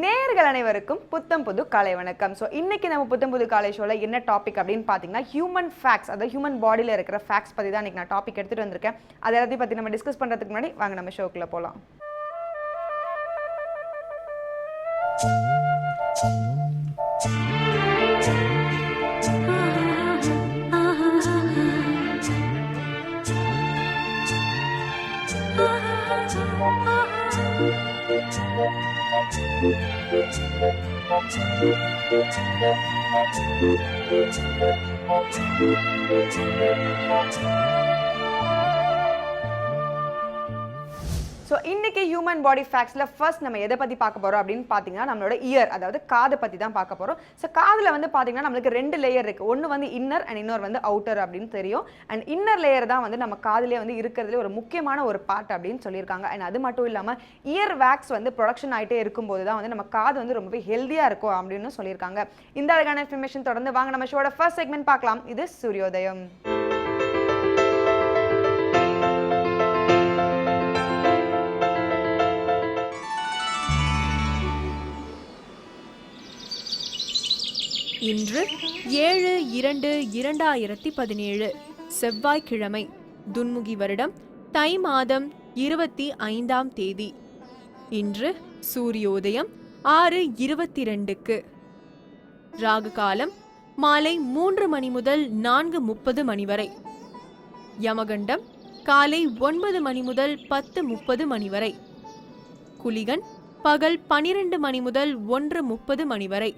நேயர்கள் அனைவருக்கும் புத்தம் புது காலை வணக்கம். ஸோ இன்னைக்கு நம்ம புத்தம் புது காலை ஷோவில் என்ன டாபிக் அப்படின்னு பார்த்தீங்கன்னா ஹியூமன் ஃபேக்ட்ஸ், அதாவது ஹியூமன் பாடியில் இருக்கிற ஃபேக்ட்ஸ் பற்றி தான் இன்னைக்கு நான் டாபிக் எடுத்துகிட்டு வந்திருக்கேன். அதை எல்லாத்தையும் பற்றி நம்ம டிஸ்கஸ் பண்ணுறதுக்கு முன்னாடி வாங்க நம்ம ஷோக்குள்ளே போகலாம். ஸோ இன்னைக்கு ஹியூமன் பாடி ஃபேக்ட்ஸில் ஃபர்ஸ்ட் நம்ம எதை பற்றி பார்க்க போகிறோம் அப்படின்னு பார்த்தீங்கன்னா நம்மளோட இயர், அதாவது காதை பற்றி தான் பார்க்க போகிறோம். ஸோ காதில் வந்து பார்த்தீங்கன்னா நம்மளுக்கு 2 லேயர் இருக்குது. ஒன்று வந்து இன்னர் அண்ட் இன்னொரு வந்து அவுட்டர் அப்படின்னு தெரியும். அண்ட் இன்னர் லேயர் தான் வந்து நம்ம காதிலே வந்து இருக்கிறதுலே ஒரு முக்கியமான ஒரு பார்ட் அப்படின்னு சொல்லியிருக்காங்க. அண்ட் அது மட்டும் இல்லாமல் இயர் வேக்ஸ் வந்து ப்ரொடக்ஷன் ஆகிட்டே இருக்கும்போது தான் வந்து நம்ம காது வந்து ரொம்பவே ஹெல்த்தியாக இருக்கும் அப்படின்னு சொல்லியிருக்காங்க. இந்த அழகான இன்ஃபர்மேஷன் தொடர்ந்து வாங்க நம்ம ஷோட ஃபர்ஸ்ட் செக்மெண்ட் பார்க்கலாம். இது சூரியோதயம். இன்று 7/2/2017 செவ்வாய்க்கிழமை, துன்முகி வருடம் தை மாதம் 25ஆம் தேதி. இன்று சூரியோதயம் 6:22க்கு. ராகு காலம் மாலை 3 மணி முதல் 4:30 மணி வரை. யமகண்டம் காலை 9 மணி முதல் 10:30 மணி வரை. குளிகன் பகல் 12 மணி முதல் 1:30 மணி வரை.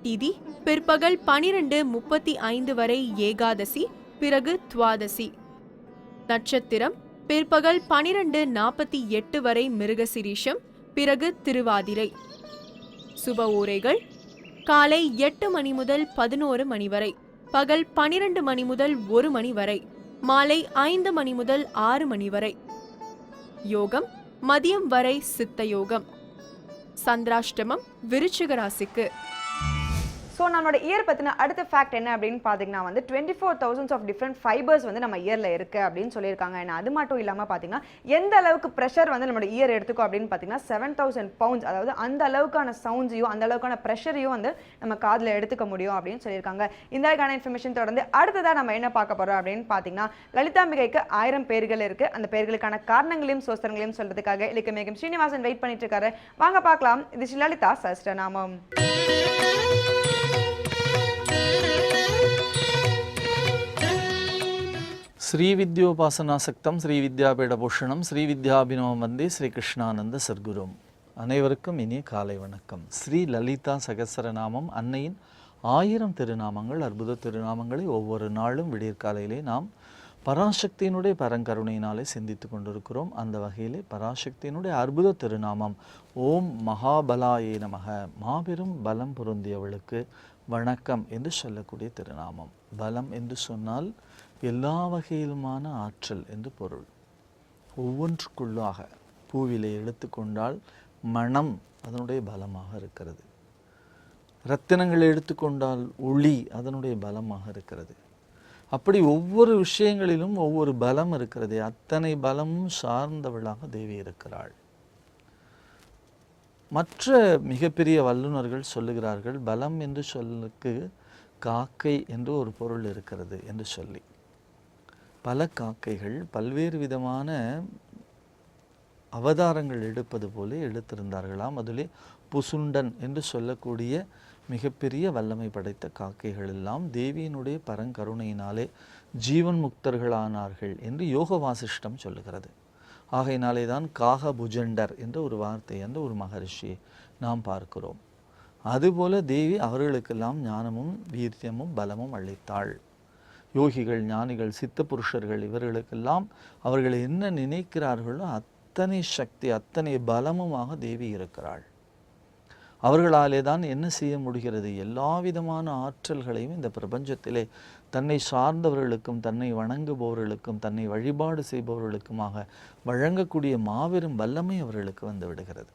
திதி பிற்பகல் 12:35 வரை ஏகாதசி, பிறகு துவாதசி. நட்சத்திரம் பிற்பகல் 12:48 வரை மிருகசிரீஷம், பிறகு திருவாதிரை. சுப ஊரைகள் காலை 8 மணி முதல் 11 மணி வரை, பகல் 12 மணி முதல் 1 மணி வரை, மாலை 5 மணி முதல் 6 மணி வரை. யோகம் மதியம் வரை சித்த யோகம். சந்திராஷ்டமம் விருச்சிக ராசிக்கு. ஸோ நம்மளோட இயர் பற்றின அடுத்த ஃபேக்ட் என்ன அப்படின்னு பார்த்தீங்கன்னா வந்து 24,000 ஆஃப் டிஃப்ரெண்ட் ஃபைபர்ஸ் வந்து நம்ம இயரில் இருக்குது அப்படின்னு சொல்லியிருக்காங்க. ஏன்னா அது மட்டும் இல்லாமல் பார்த்தீங்கன்னா எந்த அளவுக்கு ப்ரெஷர் வந்து நம்மளோட இயர் எடுத்துக்கும் அப்படின்னு பார்த்தீங்கன்னா 7,000 பவுண்ட்ஸ், அதாவது அந்த அளவுக்கான சவுண்ட்ஸையும் அந்த அளவுக்கான ப்ரெஷரையும் வந்து நம்ம காதில் எடுத்துக்க முடியும் அப்படின்னு சொல்லியிருக்காங்க. இந்த அளவுக்கான இன்ஃபர்மேஷன் தொடர்ந்து அடுத்ததாக நம்ம என்ன பார்க்க போகிறோம் அப்படின்னு பார்த்தீங்கன்னா லலிதாம்பிகைக்கு 1000 பேர்கள் இருக்குது. அந்த பேர்களுக்கான காரணங்களையும் சோஸ்திரங்களையும் சொல்கிறதுக்காக இலக்கியமேகம் ஸ்ரீனிவாசன் வெயிட் பண்ணிட்டு இருக்காரு. வாங்க பார்க்கலாம். இது ஸ்ரீ லலிதா சஹஸ்ரநாமம். ஸ்ரீவித்யோபாசனாசக்தம் ஸ்ரீவித்யாபீடபூஷணம் ஸ்ரீவித்யாபினவம் வந்தே ஸ்ரீ கிருஷ்ணானந்த சர்க்குரும். அனைவருக்கும் இனிய காலை வணக்கம். ஸ்ரீ லலிதா சகஸ்ரநாமம், அன்னையின் 1000 திருநாமங்கள், அற்புத திருநாமங்களை ஒவ்வொரு நாளும் விடியற்காலையிலே நாம் பராசக்தியினுடைய பரங்கருணையினாலே சிந்தித்து கொண்டிருக்கிறோம். அந்த வகையிலே பராசக்தியினுடைய அற்புத திருநாமம் ஓம் மகாபலாயே நமக, மாபெரும் பலம் பொருந்தியவளுக்கு வணக்கம் என்று சொல்லக்கூடிய திருநாமம். பலம் என்று சொன்னால் எல்லா வகையிலுமான ஆற்றல் என்று பொருள். ஒவ்வொன்றுக்குள்ளாக பூவிலை எடுத்துக்கொண்டால் மனம் அதனுடைய பலமாக இருக்கிறது. இரத்தினங்களை எடுத்துக்கொண்டால் ஒளி அதனுடைய பலமாக இருக்கிறது. அப்படி ஒவ்வொரு விஷயங்களிலும் ஒவ்வொரு பலம் இருக்கிறது. அத்தனை பலமும் சார்ந்தவளாக தேவி இருக்கிறாள். மற்ற மிகப்பெரிய வல்லுநர்கள் சொல்லுகிறார்கள், பலம் என்று சொல்லுக்கு காக்கை என்று ஒரு பொருள் இருக்கிறது என்று சொல்லி. பல காக்கைகள் பல்வேறு விதமான அவதாரங்கள் எடுப்பது போல எடுத்திருந்தார்களாம். அதிலே புசுண்டன் என்று சொல்லக்கூடிய மிகப்பெரிய வல்லமை படைத்த காக்கைகள் எல்லாம் தேவியினுடைய பரங்கருணையினாலே ஜீவன் முக்தர்களானார்கள் என்று யோக வாசிஷ்டம் சொல்லுகிறது. ஆகையினாலே தான் காக புஜண்டர் என்ற ஒரு வார்த்தை என்ற ஒரு மகரிஷியை நாம் பார்க்கிறோம். அதுபோல தேவி அவர்களுக்கெல்லாம் ஞானமும் வீரியமும் பலமும் அளித்தாள். யோகிகள், ஞானிகள், சித்த புருஷர்கள் இவர்களுக்கெல்லாம் அவர்கள் என்ன நினைக்கிறார்களோ அத்தனை சக்தி, அத்தனை பலமுமாக தேவி இருக்கிறாள். அவர்களாலே தான் என்ன செய்ய முடிகிறது? எல்லா விதமான ஆற்றல்களையும் இந்த பிரபஞ்சத்திலே தன்னை சார்ந்தவர்களுக்கும் தன்னை வணங்குபவர்களுக்கும் தன்னை வழிபாடு செய்பவர்களுக்குமாக வழங்கக்கூடிய மாபெரும் வல்லமை அவர்களுக்கு வந்து விடுகிறது.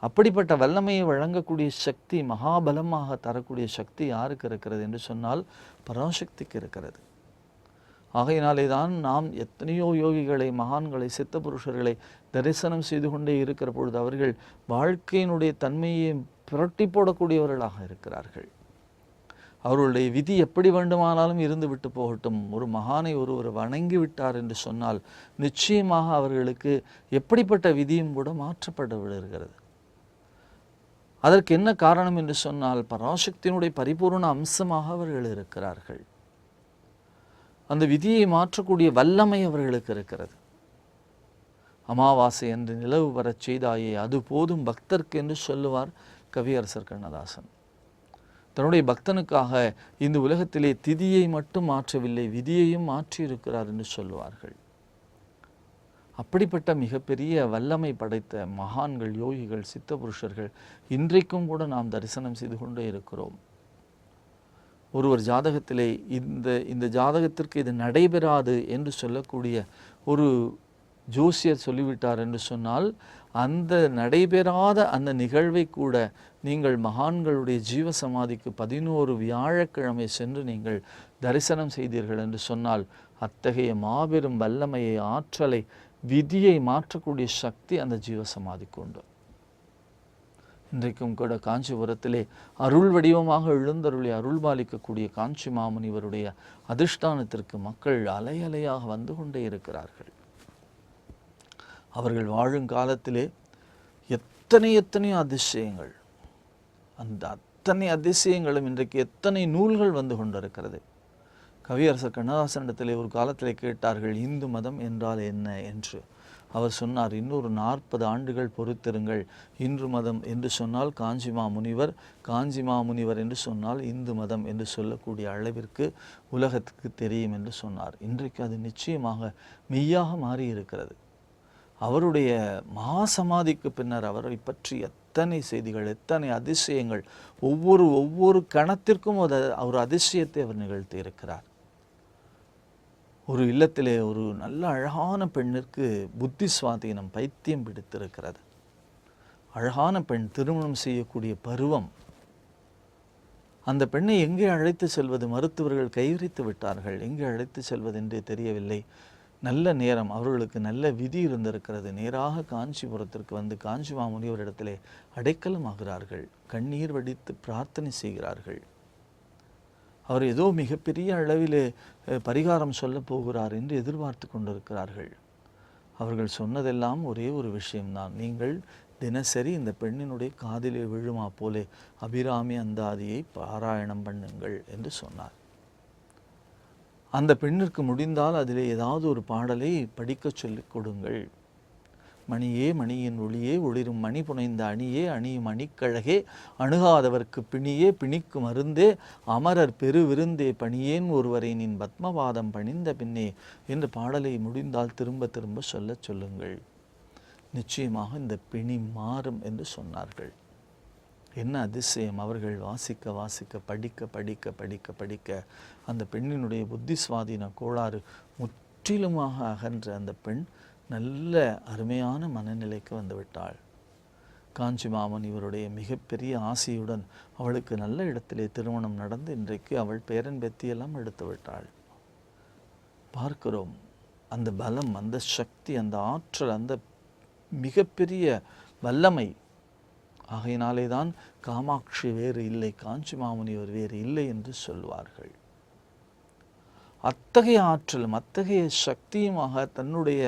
அப்படிப்பட்ட வல்லமையை வழங்கக்கூடிய சக்தி, மகாபலமாக தரக்கூடிய சக்தி யாருக்கு இருக்கிறது என்று சொன்னால் பராசக்திக்கு இருக்கிறது. ஆகையினாலே தான் நாம் எத்தனையோ யோகிகளை, மகான்களை, சித்த புருஷர்களை தரிசனம் செய்து கொண்டே இருக்கிற பொழுது அவர்கள் வாழ்க்கையினுடைய தன்மையை புரட்டி போடக்கூடியவர்களாக இருக்கிறார்கள். அவர்களுடைய விதி எப்படி வேண்டுமானாலும் இருந்து விட்டு போகட்டும், ஒரு மகானை ஒருவர் வணங்கி விட்டார் என்று சொன்னால் நிச்சயமாக அவர்களுக்கு எப்படிப்பட்ட விதியும் கூட மாற்றப்பட விடுகிறது. அதற்கு என்ன காரணம் என்று சொன்னால் பராசக்தியினுடைய பரிபூர்ண அம்சமாக அவர்கள் இருக்கிறார்கள். அந்த விதியை மாற்றக்கூடிய வல்லமை அவர்களுக்கு இருக்கிறது. அமாவாசை என்று நிலவு வரச் செய்தாயே அது போதும் பக்தர்க்கு என்று சொல்லுவார் கவியரசர் கண்ணதாசன். தன்னுடைய பக்தனுக்காக இந்த உலகத்திலே திதியை மட்டும் மாற்றவில்லை, விதியையும் மாற்றியிருக்கிறார் என்று சொல்லுவார்கள். அப்படிப்பட்ட மிகப்பெரிய வல்லமை படைத்த மகான்கள், யோகிகள், சித்த புருஷர்கள் இன்றைக்கும் கூட நாம் தரிசனம் செய்து கொண்டே இருக்கிறோம். ஒருவர் ஜாதகத்திலே இந்த ஜாதகத்திற்கு இது நடைபெறாது என்று சொல்லக்கூடிய ஒரு ஜோசியர் சொல்லிவிட்டார் என்று சொன்னால் அந்த நடைபெறாத அந்த நிகழ்வை கூட நீங்கள் மகான்களுடைய ஜீவசமாதிக்கு 11 வியாழக்கிழமை சென்று நீங்கள் தரிசனம் செய்தீர்கள் என்று சொன்னால் அத்தகைய மாபெரும் வல்லமையை, ஆற்றலை, விதியை மாற்றக்கூடிய சக்தி அந்த ஜீவசமாதிக்கு உண்டு. இன்றைக்கும் கூட காஞ்சிபுரத்திலே அருள் வடிவமாக எழுந்தருளி அருள்பாலிக்கக்கூடிய காஞ்சி மாமுனிவருடைய அதிஷ்டானத்திற்கு மக்கள் அலை அலையாக வந்து கொண்டே இருக்கிறார்கள். அவர்கள் வாழும் காலத்திலே எத்தனை அதிசயங்கள், அந்த அத்தனை அதிசயங்களும் இன்றைக்கு எத்தனை நூல்கள் வந்து கொண்டிருக்கிறது. கவியரசர் கண்ணதாசனிடத்திலே ஒரு காலத்திலே கேட்டார்கள், இந்து மதம் என்றால் என்ன என்று. அவர் சொன்னார், இன்னொரு 40 ஆண்டுகள் பொறுத்திருங்கள், இந்து மதம் என்று சொன்னால் காஞ்சி மாமுனிவர், காஞ்சி மாமுனிவர் என்று சொன்னால் இந்து மதம் என்று சொல்லக்கூடிய அளவிற்கு உலகத்துக்கு தெரியும் என்று சொன்னார். இன்றைக்கு அது நிச்சயமாக மெய்யாக மாறி இருக்கிறது. அவருடைய மகாசமாதிக்கு பின்னர் அவரை பற்றி எத்தனை செய்திகள், எத்தனை அதிசயங்கள், ஒவ்வொரு கணத்திற்கும் ஒரு அதிசயத்தை அவர் நிகழ்த்தி இருக்கிறார். ஒரு இல்லத்திலே ஒரு நல்ல அழகான பெண்ணிற்கு புத்தி சுவாதீனம், பைத்தியம் பிடித்திருக்கிறது. அழகான பெண், திருமணம் செய்யக்கூடிய பருவம். அந்த பெண்ணை எங்கே அழைத்து செல்வது? மருத்துவர்கள் கைவிரித்து விட்டார்கள். எங்கே அழைத்து செல்வது என்றே தெரியவில்லை. நல்ல நேரம், அவர்களுக்கு நல்ல விதி இருந்திருக்கிறது. நேராக காஞ்சிபுரத்திற்கு வந்து காஞ்சி மாமுனிவரிடத்திலே அடைக்கலமாகிறார்கள். கண்ணீர் வடித்து பிரார்த்தனை செய்கிறார்கள். அவர் ஏதோ மிகப்பெரிய அளவிலே பரிகாரம் சொல்ல போகிறார் என்று எதிர்பார்த்து கொண்டிருக்கிறார்கள். அவர்கள் சொன்னதெல்லாம் ஒரே ஒரு விஷயம்தான், நீங்கள் தினசரி இந்த பெண்ணினுடைய காதிலே விழுமா போலே அபிராமி அந்தாதியை பாராயணம் பண்ணுங்கள் என்று சொன்னார். அந்த பெண்ணிற்கு முடிந்தால் அதிலே ஏதாவது ஒரு பாடலை படிக்க சொல்லிக் கொடுங்கள். மணியே மணியின் ஒளியே ஒளிரும் மணி புனைந்த அணியே அணியும் அணிக்கழகே அணுகாதவர்க்கு பிணியே பிணிக்கு மருந்தே அமரர் பெருவிருந்தே பணியேன் ஒருவரை நின் பத்மபாதம் பணிந்த பின்னே என்று பாடலை முடிந்தால் திரும்ப திரும்ப சொல்லுங்கள். நிச்சயமாக இந்த பிணி மாறும் என்று சொன்னார்கள். என்ன அதிசயம்! அவர்கள் வாசிக்க வாசிக்க படிக்க படிக்க படிக்க படிக்க அந்த பெண்ணினுடைய புத்தி சுவாதீன கோளாறு முற்றிலுமாக அகன்ற அந்த பெண் நல்ல அருமையான மனநிலைக்கு வந்துவிட்டாள். காஞ்சி மாமன் இவருடைய மிகப்பெரிய ஆசையுடன் அவளுக்கு நல்ல இடத்திலே திருமணம் நடந்து இன்றைக்கு அவள் பேரன் பெத்தியெல்லாம் எடுத்து விட்டாள். பார்க்கிறோம் அந்த பலம், அந்த சக்தி, அந்த ஆற்றல், அந்த மிகப்பெரிய வல்லமை. ஆகையினாலே தான் காமாட்சி வேறு இல்லை, காஞ்சி மாமுனிவர் வேறு இல்லை என்று சொல்வார்கள். அத்தகைய ஆற்றலும் அத்தகைய சக்தியுமாக தன்னுடைய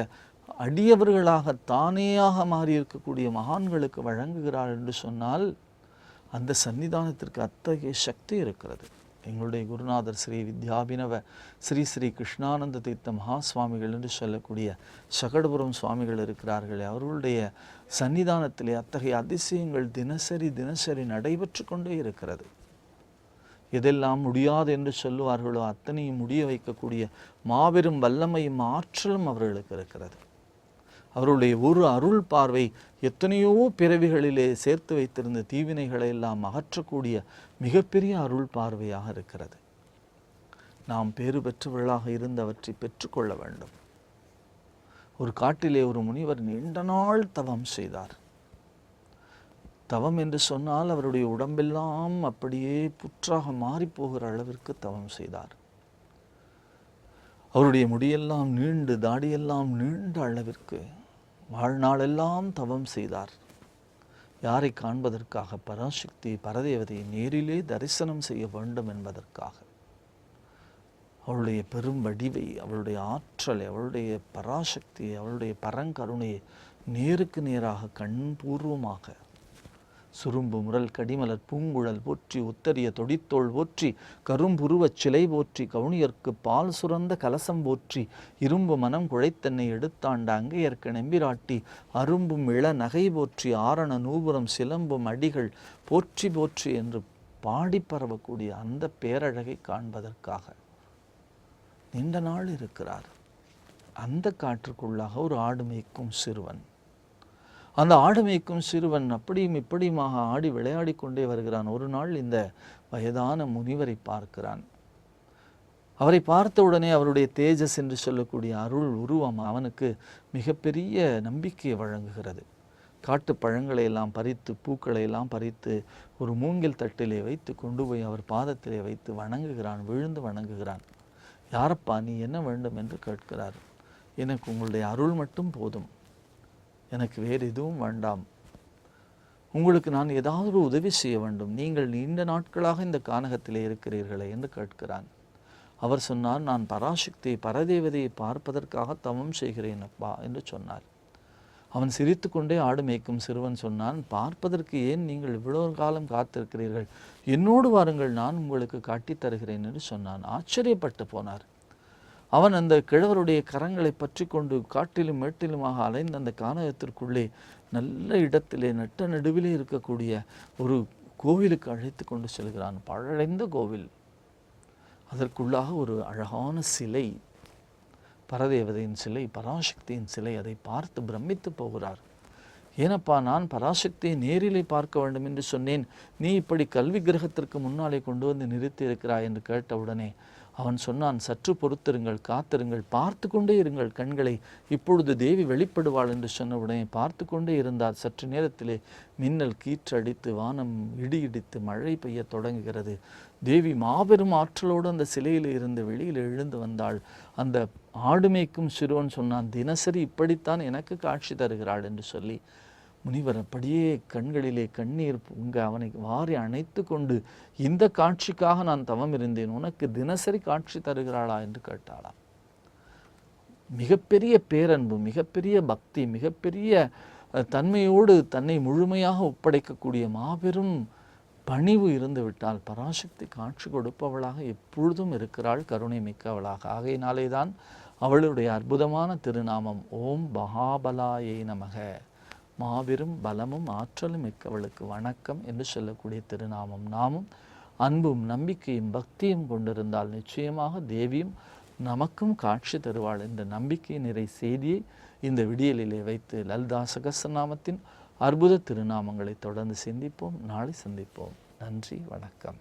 அடியவர்களாக தானேயாக மாறி இருக்கக்கூடிய மகான்களுக்கு வழங்குகிறார் என்று சொன்னால் அந்த சன்னிதானத்திற்கு அத்தகைய சக்தி இருக்கிறது. எங்களுடைய குருநாதர் ஸ்ரீ வித்யாபினவ ஸ்ரீ ஸ்ரீ கிருஷ்ணானந்த தீர்த்த மகா சுவாமிகள் என்று சொல்லக்கூடிய சகடபுரம் சுவாமிகள் இருக்கிறார்களே, அவர்களுடைய சன்னிதானத்திலே அத்தகைய அதிசயங்கள் தினசரி நடைபெற்று கொண்டே இருக்கிறது. எதெல்லாம் முடியாது என்று சொல்லுவார்களோ அத்தனையும் முடிய வைக்கக்கூடிய மாபெரும் வல்லமையும் ஆற்றலும் அவர்களுக்கு இருக்கிறது. அவருடைய ஒரு அருள் பார்வை எத்தனையோ பிறவிகளிலே சேர்த்து வைத்திருந்த தீவினைகளை எல்லாம் அகற்றக்கூடிய மிகப்பெரிய அருள் பார்வையாக இருக்கிறது. நாம் பேறு பெற்றவர்களாக இருந்து அவற்றை பெற்றுக்கொள்ள வேண்டும். ஒரு காட்டிலே ஒரு முனிவர் நீண்ட நாள் தவம் செய்தார். தவம் என்று சொன்னால் அவருடைய உடம்பெல்லாம் அப்படியே புற்றாக மாறிப்போகிற அளவிற்கு தவம் செய்தார். அவருடைய முடியெல்லாம் நீண்டு தாடியெல்லாம் நீண்ட அளவிற்கு வாழ்நாளெல்லாம் தவம் செய்தார். யாரை காண்பதற்காக? பராசக்தி பரதேவதையை நேரிலே தரிசனம் செய்ய வேண்டும் என்பதற்காக. அவளுடைய பெரும் வடிவை, அவளுடைய ஆற்றலை, அவளுடைய பராசக்தியை, அவளுடைய பரங்கருணையை நேருக்கு நேராக கண்பூர்வமாக சுரும்பு முரல் கடிமலர் பூங்குழல் போற்றி, உத்தரிய தொடித்தோள் போற்றி, கரும்புருவச் சிலை போற்றி, கவுனியர்க்கு பால் சுரந்த கலசம் போற்றி, இரும்பு மனம் குழைத்தன்னை எடுத்தாண்ட அங்கையர்க்கு நெம்பிராட்டி, அரும்பும் இள நகை போற்றி, ஆரண நூபுரம் சிலம்பும் அடிகள் போற்றி போற்றி என்று பாடி பரவக்கூடிய அந்த பேரழகை காண்பதற்காக நீண்ட நாள் இருக்கிறார். அந்த காற்றுக்குள்ளாக ஒரு ஆடு மேய்க்கும் சிறுவன், அந்த ஆடு மேய்க்கும் சிறுவன் அப்படியும் இப்படியுமாக ஆடி விளையாடி கொண்டே வருகிறான். ஒரு நாள் இந்த வயதான முனிவரை பார்க்கிறான். அவரை பார்த்தவுடனே அவருடைய தேஜஸ் என்று சொல்லக்கூடிய அருள் உருவம் அவனுக்கு மிகப்பெரிய நம்பிக்கையை வழங்குகிறது. காட்டு பழங்களை எல்லாம் பறித்து, பூக்களை எல்லாம் பறித்து ஒரு மூங்கில் தட்டிலே வைத்து கொண்டு போய் அவர் பாதத்திலே வைத்து வணங்குகிறான், விழுந்து வணங்குகிறான். யாரப்பா, நீ என்ன வேண்டும் என்று கேட்கிறார். எனக்கு உங்களுடைய அருள் மட்டும் போதும், எனக்கு வேறு எதுவும் வேண்டாம். உங்களுக்கு நான் ஏதாவது ஒரு உதவி செய்ய வேண்டும். நீங்கள் நீண்ட நாட்களாக இந்த கானகத்திலே இருக்கிறீர்களே என்று கேட்கிறான். அவர் சொன்னார், நான் பராசக்தியை பரதேவதையை பார்ப்பதற்காக தவம் செய்கிறேன் அப்பா என்று சொன்னார். அவன் சிரித்து கொண்டே ஆடு மேய்க்கும் சிறுவன் சொன்னான், பார்ப்பதற்கு ஏன் நீங்கள் இவ்வளவு காலம் காத்திருக்கிறீர்கள்? என்னோடு வாருங்கள், நான் உங்களுக்கு காட்டித் தருகிறேன் என்று சொன்னான். ஆச்சரியப்பட்டு போனார். அவன் அந்த கிழவருடைய கரங்களை பற்றி கொண்டு காட்டிலும் மேட்டிலுமாக அலைந்த அந்த கானகத்திற்குள்ளே நல்ல இடத்திலே நட்ட நடுவிலே இருக்கக்கூடிய ஒரு கோவிலுக்கு அழைத்து கொண்டு செல்கிறான். பழடைந்த கோவில். அதற்குள்ளாக ஒரு அழகான சிலை, பரதேவதையின் சிலை, பராசக்தியின் சிலை. அதை பார்த்து பிரமித்து போகிறார். ஏனப்பா, நான் பராசக்தியை நேரிலே பார்க்க வேண்டும் என்று சொன்னேன், நீ இப்படி கல்வி கிரகத்திற்கு முன்னாலே கொண்டு வந்து நிறுத்தி இருக்கிறாய் என்று கேட்டவுடனே அவன் சொன்னான், சற்று பொறுத்திருங்கள், காத்திருங்கள், பார்த்து கொண்டே இருங்கள் கண்களை, இப்பொழுது தேவி வெளிப்படுவாள் என்று சொன்னவுடனே பார்த்து கொண்டே இருந்தார். சற்று நேரத்திலே மின்னல் கீற்றடித்து வானம் இடி இடித்து மழை பெய்ய தொடங்குகிறது. தேவி மாபெரும் ஆற்றலோடு அந்த சிலையில் இருந்து வெளியில் எழுந்து வந்தாள். அந்த ஆடு மேய்க்கும் சிறுவன் சொன்னான், தினசரி இப்படித்தான் எனக்கு காட்சி தருகிறாள் என்று சொல்லி முனிவர் அப்படியே கண்களிலே கண்ணீர் பொங்க அவனை வாரி அணைத்து கொண்டு, இந்த காட்சிக்காக நான் தவம் இருந்தேன், உனக்கு தினசரி காட்சி தருகிறாளா என்று கேட்டாளாம். மிகப்பெரிய பேரன்பு, மிகப்பெரிய பக்தி, மிகப்பெரிய தன்மையோடு தன்னை முழுமையாக ஒப்படைக்கக்கூடிய மாபெரும் பணிவு இருந்து விட்டால் பராசக்தி காட்சி கொடுப்பவளாக எப்பொழுதும் இருக்கிறாள், கருணை மிக்கவளாக. ஆகையினாலே தான் அவளுடைய அற்புதமான திருநாமம் ஓம் மகாபலாயை நமக, மாபெரும் பலமும் ஆற்றலும் மிக்கவளுக்கு வணக்கம் என்று சொல்லக்கூடிய திருநாமம். நாமும் அன்பும் நம்பிக்கையும் பக்தியும் கொண்டிருந்தால் நிச்சயமாக தேவியும் நமக்கும் காட்சி தருவாள் என்ற நம்பிக்கை நிறை செய்தியை இந்த விடியலிலே வைத்து லலிதா சகஸ்ரநாமத்தின் அற்புத திருநாமங்களை தொடர்ந்து சிந்திப்போம். நாளை சந்திப்போம். நன்றி, வணக்கம்.